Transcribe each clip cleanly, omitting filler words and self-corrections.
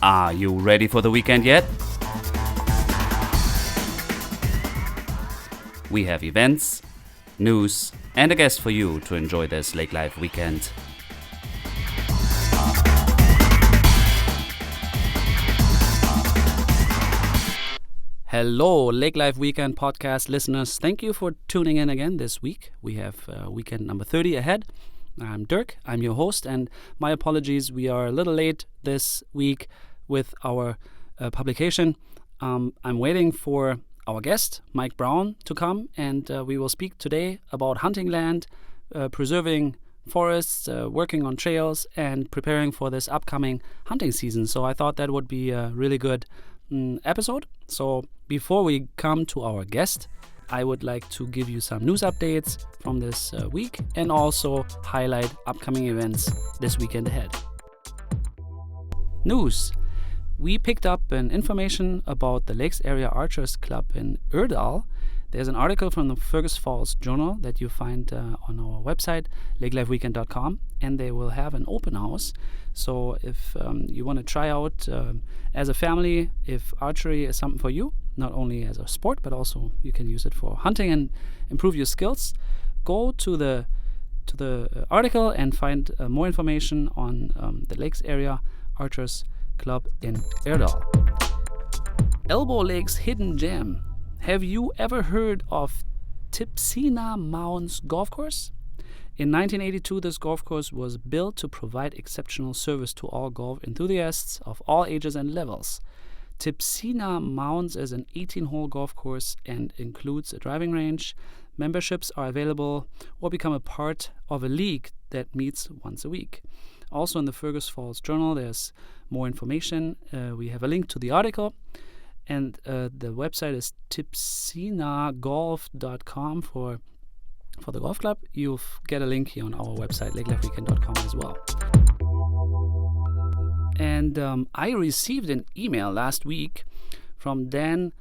Are you ready for the weekend yet? We have events, news, and a guest for you to enjoy this Lake Life weekend. Hello, Lake Life Weekend podcast listeners. Thank you for tuning in again this week. We have weekend number 30 ahead. I'm Dirk, I'm your host, and my apologies, we are a little late this week with our publication. I'm waiting for our guest, Mike Brown, to come, and we will speak today about hunting land, preserving forests, working on trails, and preparing for this upcoming hunting season. So I thought that would be a really good episode. So before we come to our guest, I would like to give you some news updates from this week and also highlight upcoming events this weekend ahead. News. We picked up an information about the Lakes Area Archers Club in Ørdal. There's an article from the Fergus Falls Journal that you find on our website, lakelifeweekend.com, and they will have an open house. So if you want to try out as a family, if archery is something for you, not only as a sport, but also you can use it for hunting and improve your skills, go to the article and find more information on the Lakes Area Archers Club in Ørdal. Elbow Lake's hidden gem. Have you ever heard of Tipsina Mounds Golf Course? In 1982, this golf course was built to provide exceptional service to all golf enthusiasts of all ages and levels. Tipsina Mounds is an 18-hole golf course and includes a driving range. Memberships are available or become a part of a league that meets once a week. Also in the Fergus Falls Journal, there's more information. We have a link to the article. And the website is tipsinagolf.com for the golf club. You'll get a link here on our website, lakelifeweekend.com as well. And I received an email last week from Dan,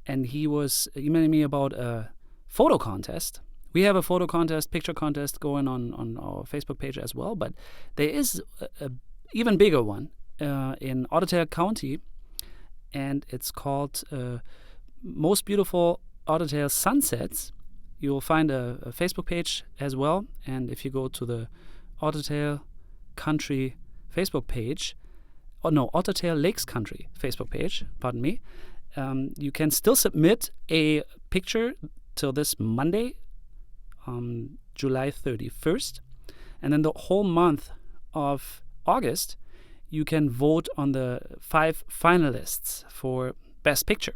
and he was emailing me about a photo contest. We have a photo contest, picture contest going on our Facebook page as well, but there is a even bigger one in Otter County, and it's called Most Beautiful Otter Sunsets. You will find a Facebook page as well, and if you go to the Otter Country Facebook page, Otter Lakes Country Facebook page, pardon me, you can still submit a picture till this Monday, July 31st, and then the whole month of August, you can vote on the 5 finalists for Best Picture.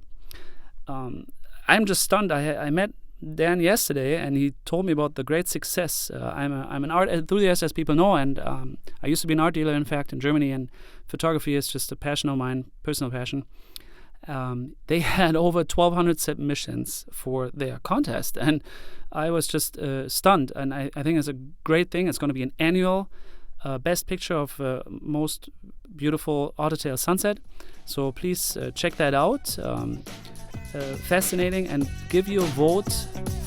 I'm just stunned. I met Dan yesterday, and he told me about the great success. I'm an art enthusiast, as people know, and I used to be an art dealer, in fact, in Germany, and photography is just a passion of mine, personal passion. They had over 1,200 submissions for their contest, and I was just stunned, and I think it's a great thing. It's going to be an annual Best Picture of Most Beautiful Ottertail Sunset. So please check that out. Fascinating, and give your vote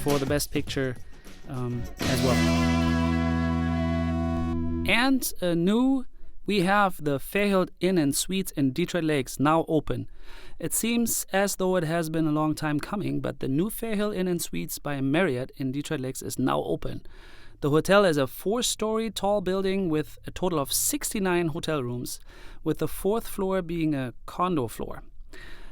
for the Best Picture as well. And we have the Fairhill Inn and Suites in Detroit Lakes now open. It seems as though it has been a long time coming, but the new Fairhill Inn and Suites by Marriott in Detroit Lakes is now open. The hotel is a 4-story tall building with a total of 69 hotel rooms, with the 4th floor being a condo floor.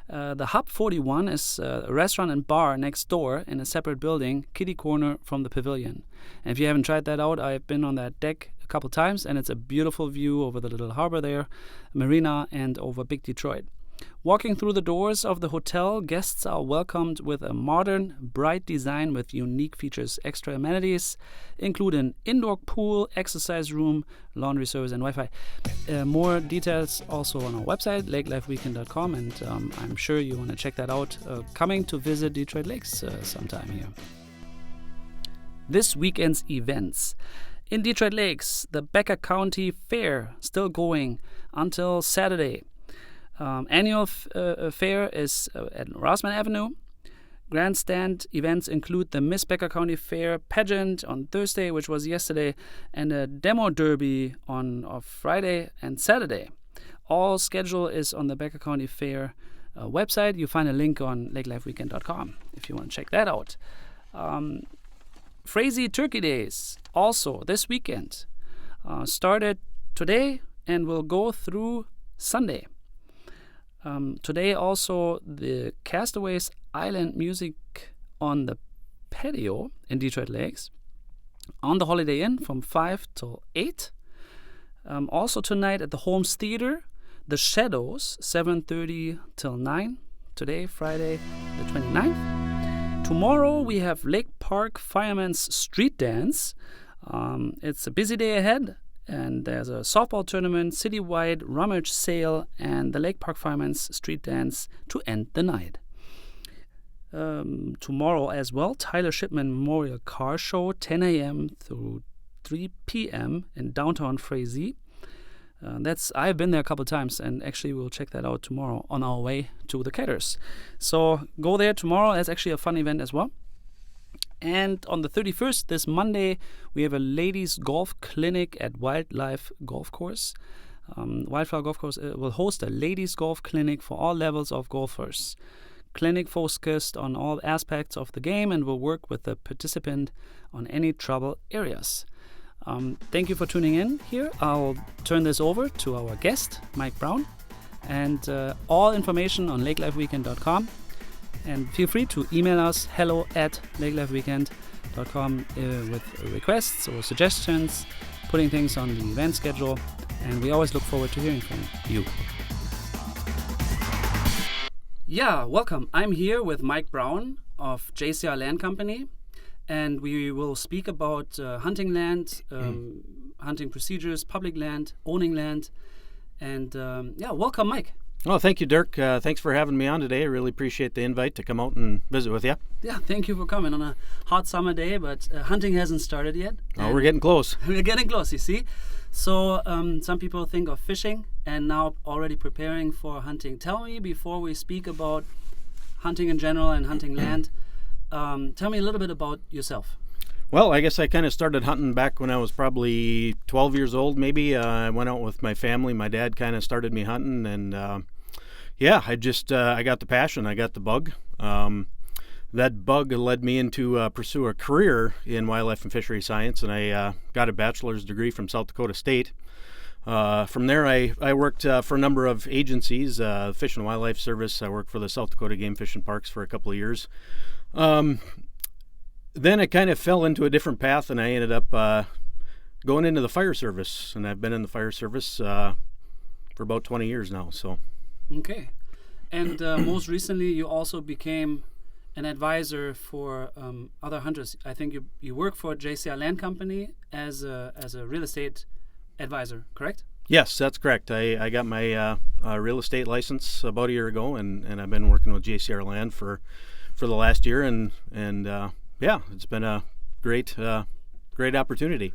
The Hub 41 is a restaurant and bar next door in a separate building, kitty corner from the pavilion. And if you haven't tried that out, I've been on that deck a couple times, and it's a beautiful view over the little harbor there, marina, and over Big Detroit. Walking through the doors of the hotel, guests are welcomed with a modern, bright design with unique features. Extra amenities include an indoor pool, exercise room, laundry service, and Wi-Fi. More details also on our website, lakelifeweekend.com, and I'm sure you want to check that out. Coming to visit Detroit Lakes sometime here. This weekend's events. In Detroit Lakes, the Becker County Fair still going until Saturday. Annual fair is at Rossman Avenue. Grandstand events include the Miss Becker County Fair pageant on Thursday, which was yesterday, and a demo derby on Friday and Saturday. all schedule is on the Becker County Fair website. You find a link on lakelifeweekend.com if you want to check that out. Frazee Turkey Days also this weekend started today and will go through Sunday. Today also the Castaways Island music on the patio in Detroit Lakes on the Holiday Inn from 5 till 8. Also tonight at the Holmes Theater, The Shadows, 7:30 till 9. Today, Friday the 29th. Tomorrow we have Lake Park Fireman's Street Dance. It's a busy day ahead, and there's a softball tournament, citywide rummage sale, and the Lake Park Fireman's Street Dance to end the night. Tomorrow as well, Tyler Shipman Memorial Car Show, 10 a.m. through 3 p.m. in downtown Frazee. I've been there a couple of times, and actually we'll check that out tomorrow on our way to the Caterers. So go there tomorrow. That's actually a fun event as well. And on the 31st, this Monday, we have a ladies golf clinic at Wildlife Golf Course. Wildflower Golf Course will host a ladies golf clinic for all levels of golfers. Clinic focused on all aspects of the game and will work with the participant on any trouble areas. Thank you for tuning in here. I'll turn this over to our guest, Mike Brown, and all information on lakelifeweekend.com. And feel free to email us hello@lakelifeweekend.com with requests or suggestions, putting things on the event schedule, and we always look forward to hearing from you. Yeah, welcome. I'm here with Mike Brown of JCR Land Company, and we will speak about hunting land, hunting procedures, public land, owning land, and welcome, Mike. Well, thank you, Dirk. Thanks for having me on today. I really appreciate the invite to come out and visit with you. Yeah, thank you for coming on a hot summer day, but hunting hasn't started yet. Oh, we're getting close. We're getting close, you see. So some people think of fishing and now already preparing for hunting. Tell me, before we speak about hunting in general and hunting land, tell me a little bit about yourself. Well, I guess I kind of started hunting back when I was probably 12 years old, maybe. I went out with my family. My dad kind of started me hunting, and I got the passion. I got the bug. That bug led me into pursue a career in wildlife and fishery science, and I got a bachelor's degree from South Dakota State. From there, I worked for a number of agencies, Fish and Wildlife Service. I worked for the South Dakota Game Fish and Parks for a couple of years. Then I kind of fell into a different path, and I ended up going into the fire service, and I've been in the fire service for about 20 years now. So, okay, and most recently you also became an advisor for other hunters. I think you work for JCR Land Company as a real estate advisor, correct? Yes, that's correct. I got my real estate license about a year ago, and I've been working with JCR Land for the last year, and it's been a great opportunity.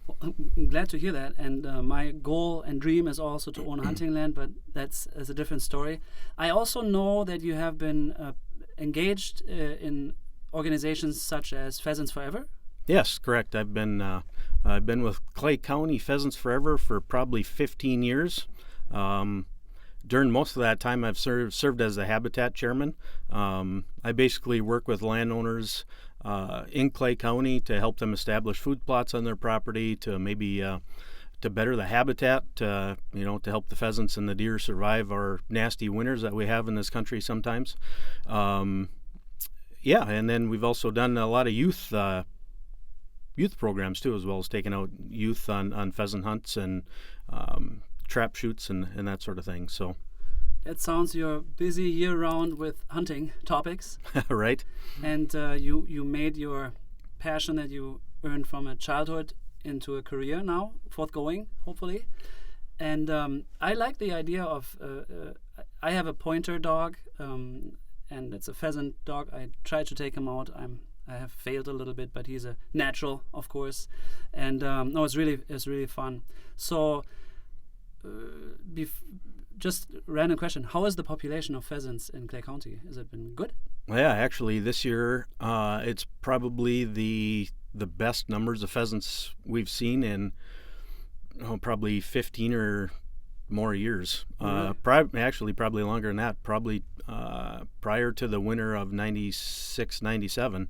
Well, I'm glad to hear that, and my goal and dream is also to own hunting land, but that's a different story. I also know that you have been engaged in organizations such as Pheasants Forever. Yes, correct. I've been with Clay County Pheasants Forever for probably 15 years. During most of that time, I've served as the habitat chairman. I basically work with landowners in Clay County to help them establish food plots on their property, to maybe to better the habitat, to help the pheasants and the deer survive our nasty winters that we have in this country sometimes. And then we've also done a lot of youth programs too, as well as taking out youth on pheasant hunts and trap shoots and that sort of thing. So it sounds you're busy year-round with hunting topics. Right. And you made your passion that you earned from a childhood into a career now, forthgoing, hopefully. And I like the idea of, I have a pointer dog, and it's a pheasant dog. I tried to take him out. I have failed a little bit, but he's a natural, of course. And it's really fun. So, just random question: how is the population of pheasants in Clay County? Has it been good? Well, yeah, actually, this year it's probably the best numbers of pheasants we've seen in probably 15 or more years. Really? Actually, probably longer than that. Probably prior to the winter of 96, 97,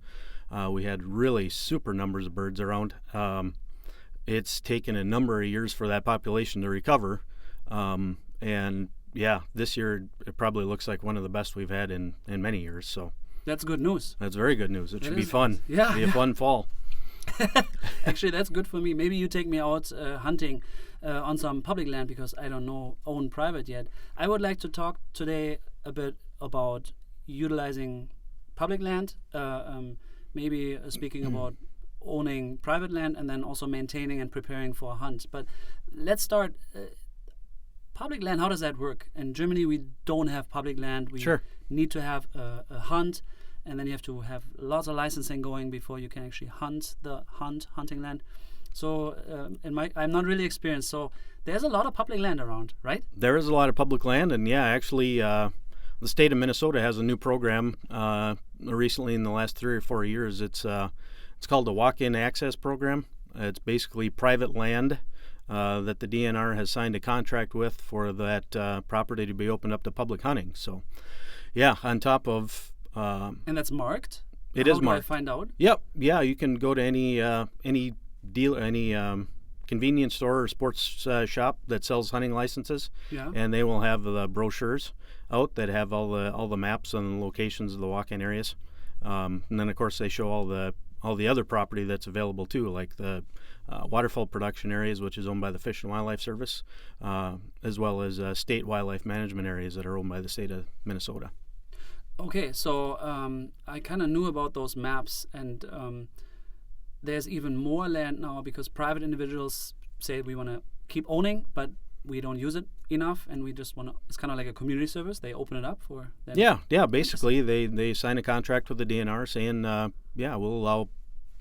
we had really super numbers of birds around. It's taken a number of years for that population to recover. And yeah, this year it probably looks like one of the best we've had in many years. So That's good news. that's very good news. It should be is. fun. Yeah. Be a fun fall. Actually, that's good for me. Maybe you take me out hunting on some public land because I don't know own private yet. I would like to talk today a bit about utilizing public land, maybe speaking about owning private land and then also maintaining and preparing for a hunt. But let's start. Public land, how does that work? In Germany, we don't have public land. We Sure. need to have a hunt, and then you have to have lots of licensing going before you can actually hunt the hunting land. So, I'm not really experienced. So, there's a lot of public land around, right? There is a lot of public land, and yeah, actually, the state of Minnesota has a new program recently in the last 3 or 4 years. It's called the Walk-in Access Program. It's basically private land that the DNR has signed a contract with for that property to be opened up to public hunting. So, yeah, on top of And that's marked. It How is do I marked. find out? Yep, yeah, you can go to any deal, any convenience store or sports shop that sells hunting licenses, Yeah. and they will have the brochures out that have all the maps and locations of the walk-in areas. And then of course they show all the other property that's available too, like the waterfowl production areas, which is owned by the Fish and Wildlife Service, as well as state wildlife management areas that are owned by the state of Minnesota. Okay, so I kind of knew about those maps, and there's even more land now because private individuals say we want to keep owning, but we don't use it enough, and we just want to. It's kind of like a community service. They open it up for them. Yeah. Basically, they sign a contract with the DNR saying, we'll allow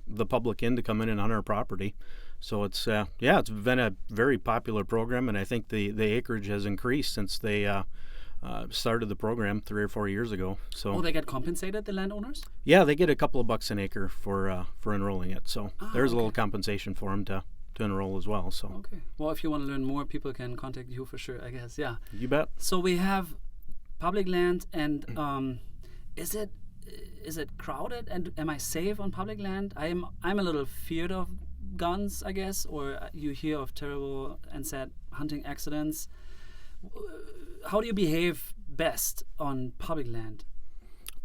the public in to come in and hunt our property. So it's been a very popular program, and I think the acreage has increased since they started the program 3 or 4 years ago. So Oh, they get compensated, the landowners? yeah, they get a couple of bucks an acre for enrolling it. So there's a little okay. compensation for them to enroll as well. So Okay. Well, if you want to learn more, people can contact you for sure, I guess. Yeah. you bet. So we have public land, and is it crowded? And am I safe on public land? I'm a little feared of guns, I guess, or you hear of terrible and sad hunting accidents. How do you behave best on public land?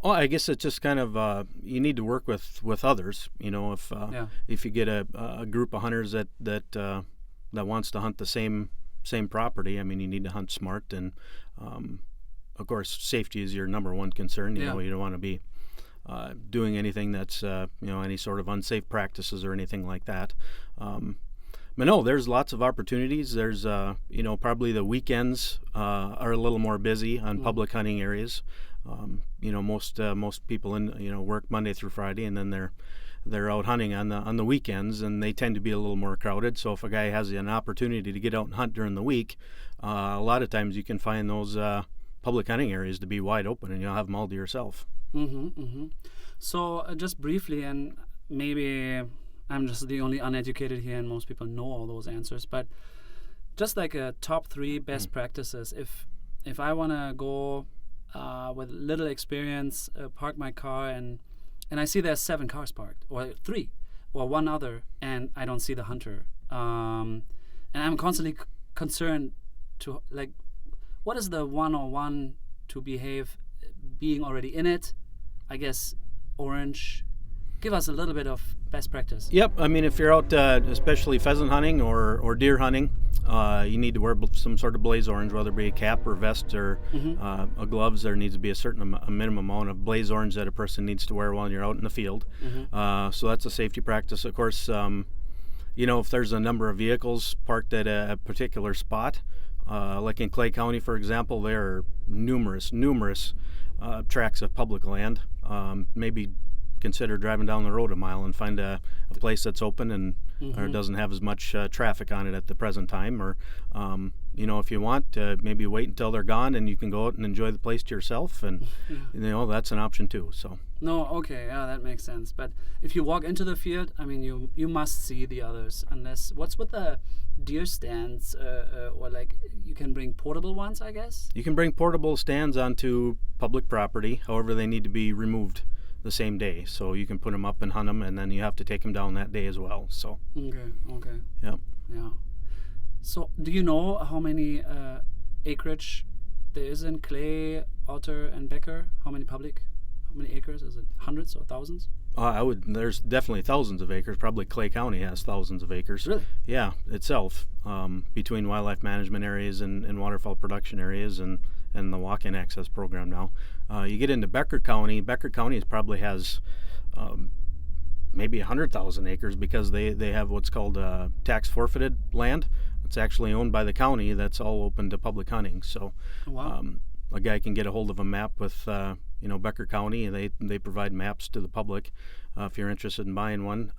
Well, I guess it's just kind of you need to work with others. You know, if you get a group of hunters that wants to hunt the same property, I mean, you need to hunt smart, and of course, safety is your number one concern. You know, you don't want to be doing anything that's any sort of unsafe practices or anything like that. But no, there's lots of opportunities. There's probably the weekends are a little more busy on public hunting areas. Most people work Monday through Friday, and then they're out hunting on the weekends, and they tend to be a little more crowded. So if a guy has an opportunity to get out and hunt during the week, a lot of times you can find those public hunting areas to be wide open, and you'll have them all to yourself. So just briefly, and maybe I'm just the only uneducated here, and most people know all those answers, but just like a top 3 best practices. If I want to go with little experience, park my car, and I see there's 7 cars parked, or 3, or 1 other, and I don't see the hunter, and I'm constantly concerned to, like, what is the 101 to behave being already in it? I guess orange. Give us a little bit of best practice. Yep. I mean, if you're out, especially pheasant hunting or deer hunting, you need to wear some sort of blaze orange, whether it be a cap or vest or a gloves. There needs to be a minimum amount of blaze orange that a person needs to wear while you're out in the field. So that's a safety practice. Of course, if there's a number of vehicles parked at a particular spot, like in Clay County, for example, there are numerous tracts of public land. Maybe consider driving down the road a mile and find a place that's open and or it doesn't have as much traffic on it at the present time. Or, if you want, maybe wait until they're gone and you can go out and enjoy the place to yourself. And, that's an option too. So. No, okay, yeah, that makes sense. But if you walk into the field, I mean, you must see the others. Unless, what's with the deer stands, or like you can bring portable ones, I guess? You can bring portable stands onto public property. However, they need to be removed the same day. So you can put them up and hunt them, and then you have to take them down that day as well. So. Okay. Yep. Yeah. So do you know how many acreage there is in Clay, Otter, and Becker? How many acres? Is it hundreds or thousands? There's definitely thousands of acres. Probably Clay County has thousands of acres. Really? Yeah, itself, between wildlife management areas and waterfowl production areas and the walk-in access program now. You get into Becker County. Becker County probably has maybe 100,000 acres because they have what's called tax forfeited land. It's actually owned by the county. That's all open to public hunting. So wow. A guy can get a hold of a map with Becker County, and they provide maps to the public if you're interested in buying one.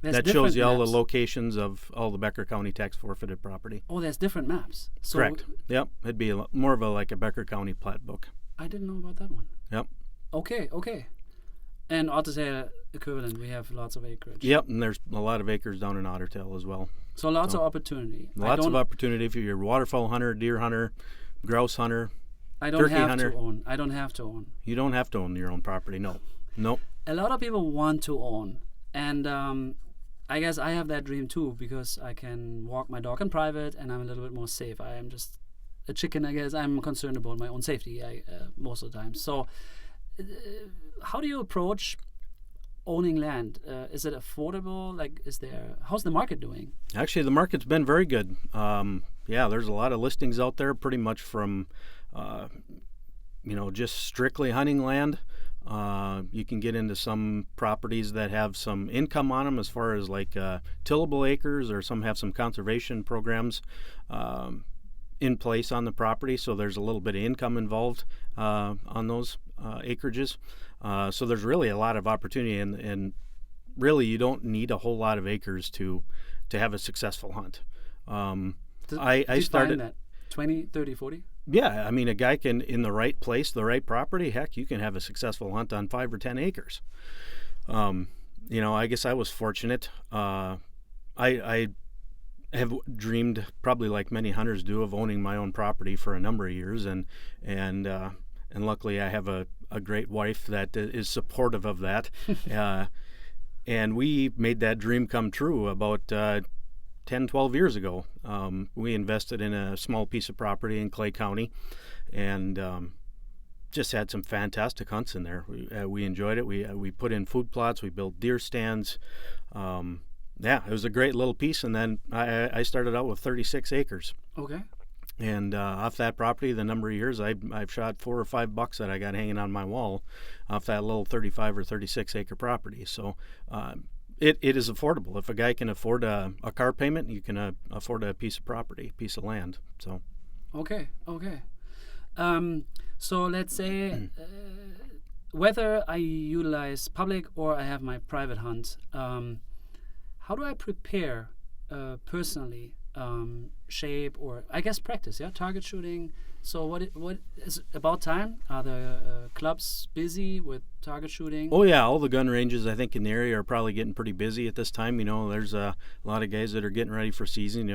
That shows you all the locations of all the Becker County tax forfeited property. Oh, there's different maps. So correct. Yep, it'd be more of like a Becker County plat book. I didn't know about that one. Yep. Okay. And Ottertail equivalent, we have lots of acreage. Yep, and there's a lot of acres down in Ottertail as well. So lots of opportunity. Lots of opportunity if you're a waterfowl hunter, deer hunter, grouse hunter. I don't have to own. You don't have to own your own property. No. Nope. A lot of people want to own, and I guess I have that dream too because I can walk my dog in private and I'm a little bit more safe. I am just a chicken, I guess. I'm concerned about my own safety most of the time. So, how do you approach owning land? Is it affordable? How's the market doing? Actually, the market's been very good. There's a lot of listings out there, pretty much from just strictly hunting land. You can get into some properties that have some income on them as far as tillable acres, or some have some conservation programs in place on the property, so there's a little bit of income involved on those acreages. So there's really a lot of opportunity, and really you don't need a whole lot of acres to have a successful hunt. I started that 20, 30, 40? Yeah, I mean, a guy can, in the right place, the right property, heck, you can have a successful hunt on 5 or 10 acres. I guess I was fortunate. I have dreamed, probably like many hunters do, of owning my own property for a number of years, and luckily I have a great wife that is supportive of that. And we made that dream come true about 10, 12 years ago. We invested in a small piece of property in Clay County, and just had some fantastic hunts in there. We enjoyed it. We put in food plots. We built deer stands. It was a great little piece. And then I started out with 36 acres. Okay. And off that property, the number of years, I've shot 4 or 5 bucks that I got hanging on my wall off that little 35 or 36 acre property. So it is affordable. If a guy can afford a car payment, you can afford a piece of property, piece of land. So. Okay. So let's say whether I utilize public or I have my private hunt, how do I prepare personally? Shape, or I guess practice, target shooting. So what is about time? Are the clubs busy with target shooting? Oh yeah, all the gun ranges I think in the area are probably getting pretty busy at this time. There's a lot of guys that are getting ready for season.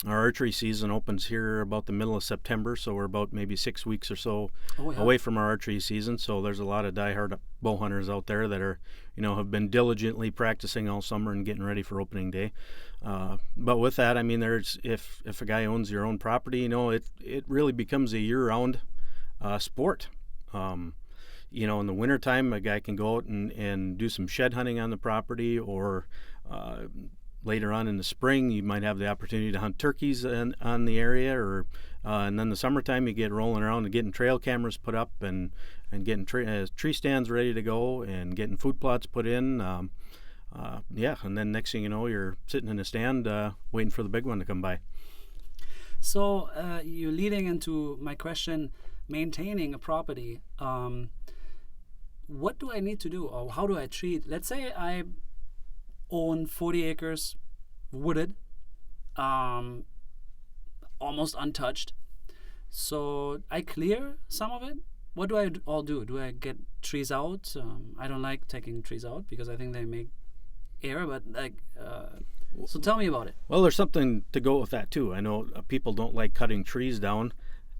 Our archery season opens here about the middle of September, so we're about maybe 6 weeks or so away from our archery season. So there's a lot of diehard bow hunters out there that are, have been diligently practicing all summer and getting ready for opening day. But with that, I mean, there's if a guy owns your own property, it really becomes a year-round sport. In the wintertime, a guy can go out and do some shed hunting on the property, or later on in the spring, you might have the opportunity to hunt turkeys on the area, and then the summertime, you get rolling around and getting trail cameras put up and getting tree stands ready to go and getting food plots put in. And then next thing you know, you're sitting in a stand waiting for the big one to come by. So you're leading into my question, maintaining a property. What do I need to do, or how do I treat? Let's say I own 40 acres wooded, almost untouched. So I clear some of it. What do I all do? Do I get trees out? I don't like taking trees out because I think they make air, but so tell me about it. Well, there's something to go with that too. I know people don't like cutting trees down.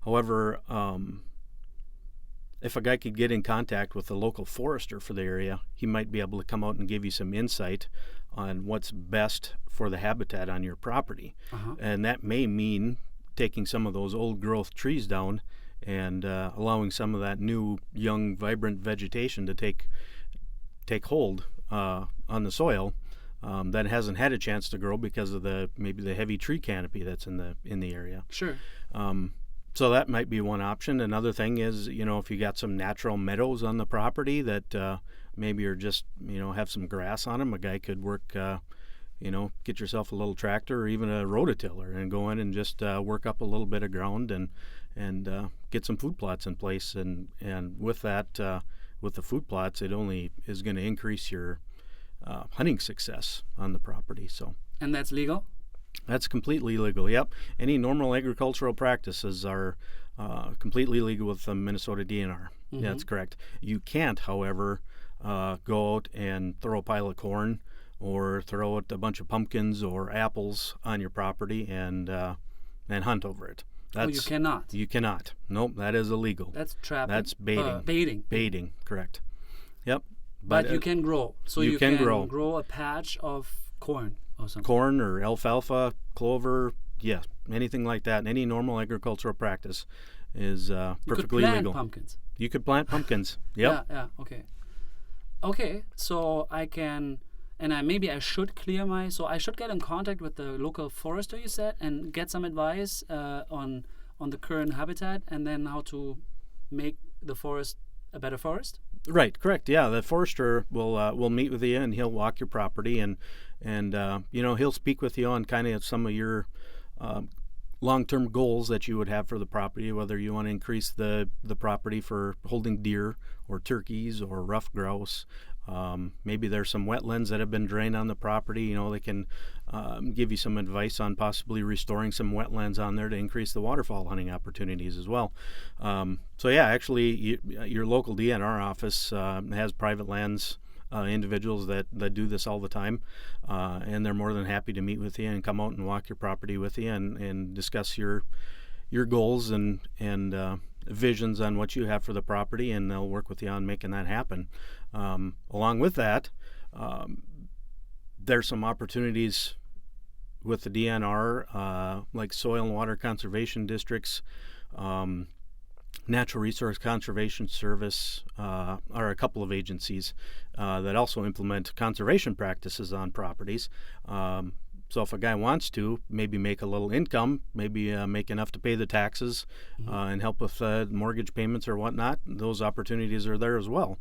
However, if a guy could get in contact with a local forester for the area, he might be able to come out and give you some insight on what's best for the habitat on your property. And that may mean taking some of those old growth trees down and allowing some of that new, young, vibrant vegetation to take hold on the soil that hasn't had a chance to grow because of maybe the heavy tree canopy that's in the area. Sure. So that might be one option. Another thing is, if you got some natural meadows on the property that maybe are just, have some grass on them, a guy could work, get yourself a little tractor or even a rototiller and go in and just work up a little bit of ground and get some food plots in place. And with that, with the food plots, it only is going to increase your hunting success on the property. So. And that's legal? That's completely legal, yep. Any normal agricultural practices are completely legal with the Minnesota DNR. That's correct. You can't, however, go out and throw a pile of corn or throw out a bunch of pumpkins or apples on your property and hunt over it. You cannot? You cannot. Nope, that is illegal. That's trapping? That's baiting. Baiting. Baiting, correct. Yep. But you can grow. So you can grow a patch of corn. Corn or alfalfa, clover, anything like that. Any normal agricultural practice is perfectly legal. You could plant pumpkins. You could plant pumpkins. Yep. Yeah. Okay. So I can, and maybe I should clear so I should get in contact with the local forester, you said, and get some advice on the current habitat and then how to make the forest a better forest. Right, correct. Yeah, the forester will meet with you and he'll walk your property and he'll speak with you on kind of some of your long-term goals that you would have for the property, whether you want to increase the property for holding deer or turkeys or ruffed grouse. Maybe there's some wetlands that have been drained on the property. They can give you some advice on possibly restoring some wetlands on there to increase the waterfowl hunting opportunities as well. Actually, your local DNR office has private lands individuals that do this all the time, and they're more than happy to meet with you and come out and walk your property with you and discuss your goals and visions on what you have for the property, and they'll work with you on making that happen. Along with that, there's some opportunities with the DNR, like soil and water conservation districts, Natural Resource Conservation Service are a couple of agencies that also implement conservation practices on properties. So if a guy wants to maybe make a little income, maybe make enough to pay the taxes and help with mortgage payments or whatnot, those opportunities are there as well.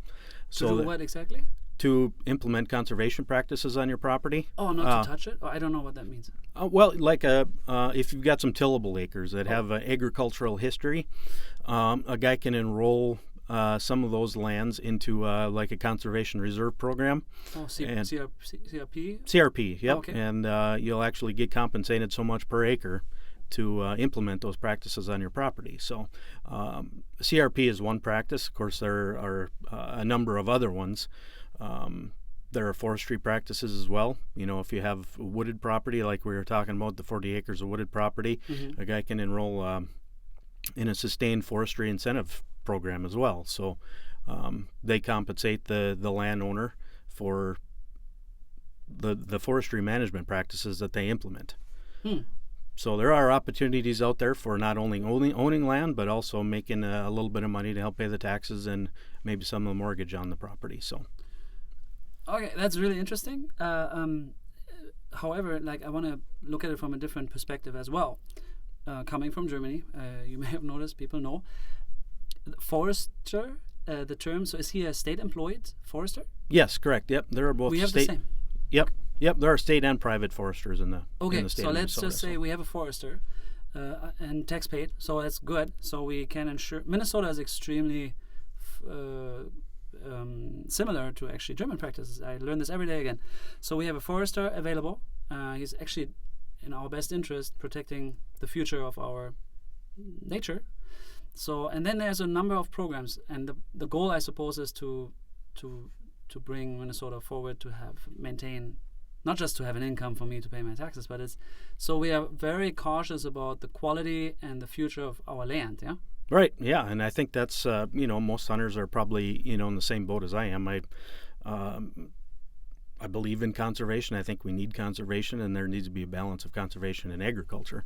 So do what exactly? To implement conservation practices on your property. Oh, not to touch it? Oh, I don't know what that means. Well, like if you've got some tillable acres that have agricultural history, a guy can enroll some of those lands into like a conservation reserve program. Oh, CRP? CRP, yep. Okay. And you'll actually get compensated so much per acre to implement those practices on your property. So CRP is one practice. Of course, there are a number of other ones. There are forestry practices as well. If you have wooded property, like we were talking about, the 40 acres of wooded property, a guy can enroll in a sustained forestry incentive program as well. So they compensate the landowner for the forestry management practices that they implement. So there are opportunities out there for not only owning land, but also making a little bit of money to help pay the taxes and maybe some of the mortgage on the property. So. Okay, that's really interesting. However, I want to look at it from a different perspective as well. Coming from Germany, you may have noticed, people know. Forester, the term, so is he a state-employed forester? Yes, correct. Yep, there are both we have state. The same. Yep, there are state and private foresters in the state. So let's just say we have a forester and tax paid, so that's good. So we can ensure Minnesota is extremely similar to actually German practices. I learn this every day again. So we have a forester available. He's actually in our best interest protecting the future of our nature. So, and then there's a number of programs, and the goal, I suppose, is to bring Minnesota forward to maintain, not just to have an income for me to pay my taxes, but so we are very cautious about the quality and the future of our land. Yeah. Right. Yeah, and I think that's most hunters are probably in the same boat as I am. I believe in conservation. I think we need conservation, and there needs to be a balance of conservation and agriculture.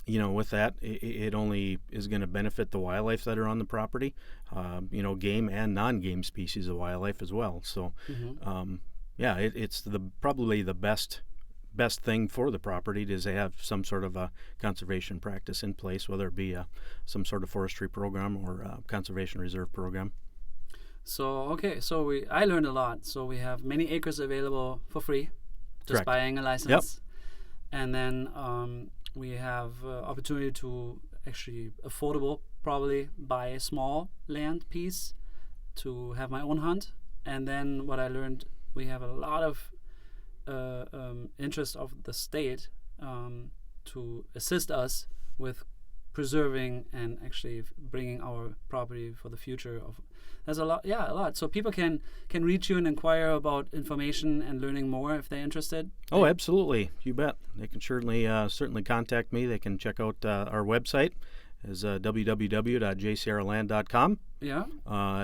With that, it only is going to benefit the wildlife that are on the property, game and non-game species of wildlife as well. So, it's probably the best thing for the property is to have some sort of a conservation practice in place, whether it be some sort of forestry program or a conservation reserve program. So I learned a lot. So we have many acres available for free, just Correct. buying a license. Yep. And then we have opportunity to actually affordable probably buy a small land piece to have my own hunt. And then what I learned, we have a lot of interest of the state to assist us with preserving and actually bringing our property for the future of. There's a lot. So people can reach you and inquire about information and learning more if they're interested. Oh, absolutely. You bet. They can certainly contact me. They can check out our website is www.jcrland.com. Yeah.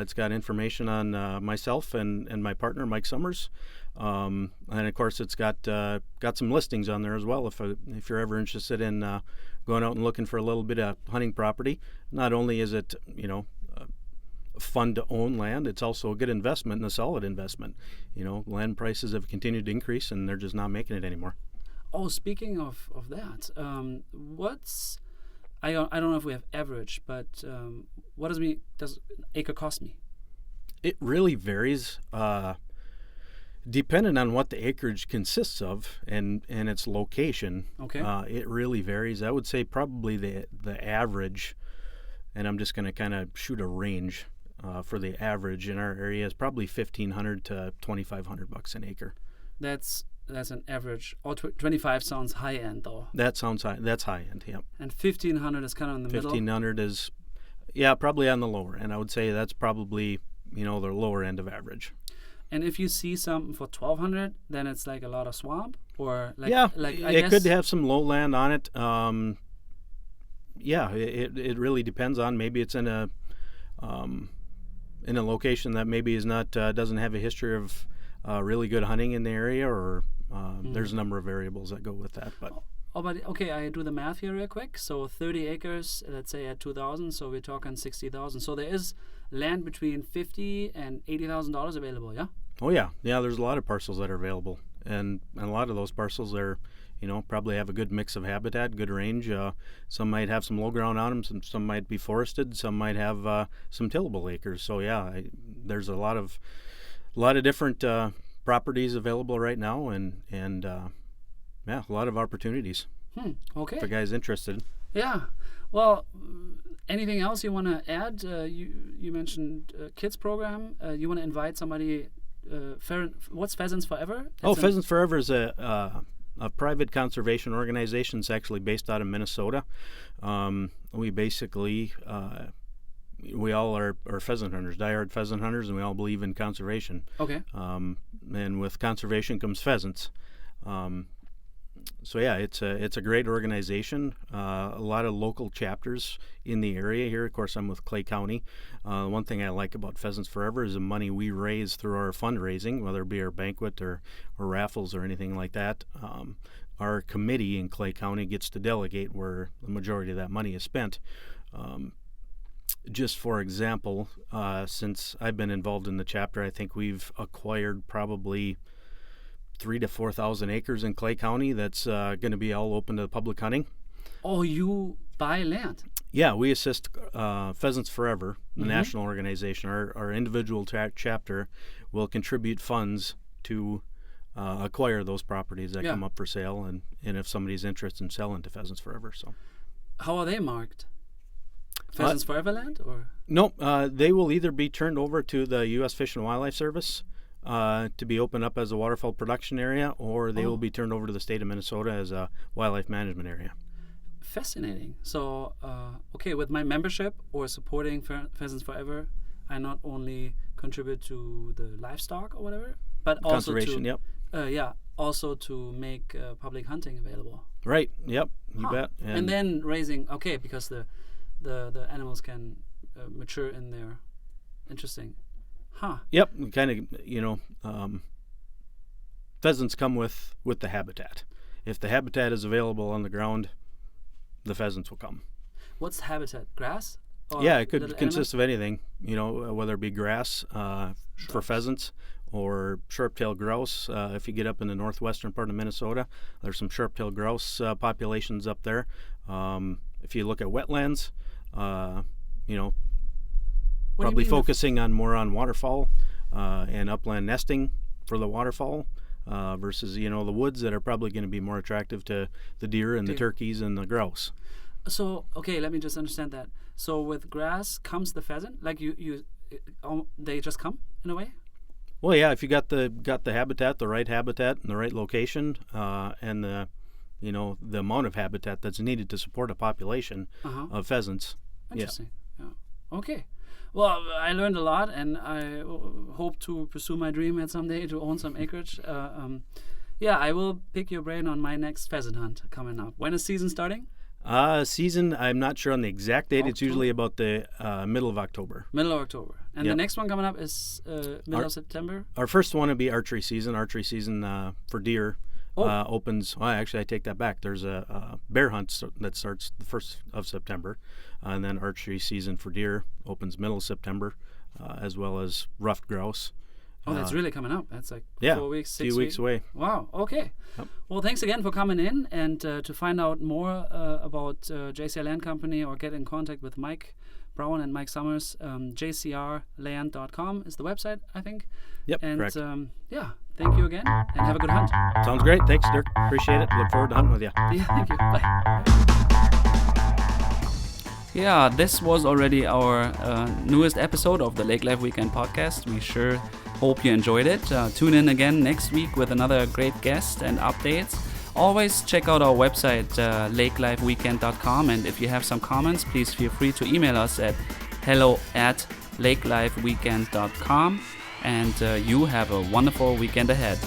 It's got information on myself and my partner, Mike Summers. And of course, it's got some listings on there as well. If you're ever interested in going out and looking for a little bit of hunting property, not only is it fun to own land, it's also a good investment and a solid investment. Land prices have continued to increase, and they're just not making it anymore. Oh, speaking of that, I don't know if we have average, but what does an acre cost me? It really varies. Depending on what the acreage consists of and its location, Okay. It really varies. I would say probably the average, and I'm just going to kind of shoot a range for the average in our area is probably $1,500 to $2,500 an acre. That's an average. 25 sounds high end though. That sounds high. That's high end. Yep. And 1,500 is kind of in the middle. 1,500 is, probably on the lower end. I would say that's probably the lower end of average. And if you see something for 1,200, then it's like a lot of swamp, or it could have some lowland on it. It really depends on, maybe it's in a location that maybe is not doesn't have a history of really good hunting in the area, or there's a number of variables that go with that. But okay, I do the math here real quick. So 30 acres, let's say at 2,000, so we're talking 60,000. So there is land between $50,000 and $80,000 available, yeah? Oh yeah. There's a lot of parcels that are available, and a lot of those parcels are, probably have a good mix of habitat, good range. Some might have some low ground on them. Some might be forested. Some might have some tillable acres. So there's a lot of different properties available right now, and a lot of opportunities. Okay. If the guy's interested. Yeah. Well, anything else you want to add? You mentioned kids program. You want to invite somebody? What's Pheasants Forever? Pheasants Forever is a private conservation organization. It's actually based out of Minnesota. We basically we all are pheasant hunters, diehard pheasant hunters, and we all believe in conservation. Okay. And with conservation comes pheasants. It's a great organization. A lot of local chapters in the area here. Of course, I'm with Clay County. One thing I like about Pheasants Forever is the money we raise through our fundraising, whether it be our banquet or raffles or anything like that. Our committee in Clay County gets to delegate where the majority of that money is spent. Just for example, since I've been involved in the chapter, I think we've acquired probably 3,000 to 4,000 acres in Clay County that's going to be all open to public hunting. Oh, you buy land? Yeah, we assist Pheasants Forever, the national organization. Our individual chapter will contribute funds to acquire those properties that come up for sale, and if somebody's interested in selling to Pheasants Forever. So, how are they marked? Pheasants Forever land, or? Nope. They will either be turned over to the U.S. Fish and Wildlife Service to be opened up as a waterfowl production area, or they will be turned over to the state of Minnesota as a wildlife management area. Fascinating. So, okay, with my membership or supporting Pheasants Forever, I not only contribute to the livestock or whatever, but also conservation. to also to make public hunting available. Right. Yep. You bet. And then raising. Okay, because the animals can mature in there. Interesting. Yep. Kind of. Pheasants come with the habitat. If the habitat is available on the ground, the pheasants will come. What's habitat? Grass? Yeah, it could consist of anything, whether it be grass for pheasants or sharp-tailed grouse. If you get up in the northwestern part of Minnesota, there's some sharp-tailed grouse populations up there. If you look at wetlands, probably focusing more on waterfowl and upland nesting for the waterfowl versus, the woods that are probably going to be more attractive to the deer and the turkeys and the grouse. So, okay, let me just understand that. So with grass comes the pheasant? Like they just come in a way? Well, yeah, if you got the habitat, the right habitat in the right location, and the amount of habitat that's needed to support a population of pheasants. Interesting. Yeah. Okay. Well, I learned a lot, and I hope to pursue my dream at some day to own some acreage. I will pick your brain on my next pheasant hunt coming up. When is season starting? Season, I'm not sure on the exact date. October? It's usually about the middle of October. Middle of October. And the next one coming up is middle of September? Our first one will be archery season. Archery season for deer opens. Well, actually, I take that back. There's a bear hunt that starts the 1st of September. And then archery season for deer opens middle of September, as well as ruffed grouse. Oh, that's really coming up. That's like 4 weeks, 6 weeks. A few weeks away. Wow, okay. Yep. Well, thanks again for coming in. And to find out more about JCR Land Company or get in contact with Mike Brown and Mike Summers, jcrland.com is the website, I think. Yep, and, correct. Thank you again, and have a good hunt. Sounds great. Thanks, Dirk. Appreciate it. Look forward to hunting with you. Yeah, thank you. Bye. Yeah, this was already our newest episode of the Lake Life Weekend podcast. We sure hope you enjoyed it. Tune in again next week with another great guest and updates. Always check out our website, lakelifeweekend.com, and if you have some comments, please feel free to email us at hello@lakelifeweekend.com, and you have a wonderful weekend ahead.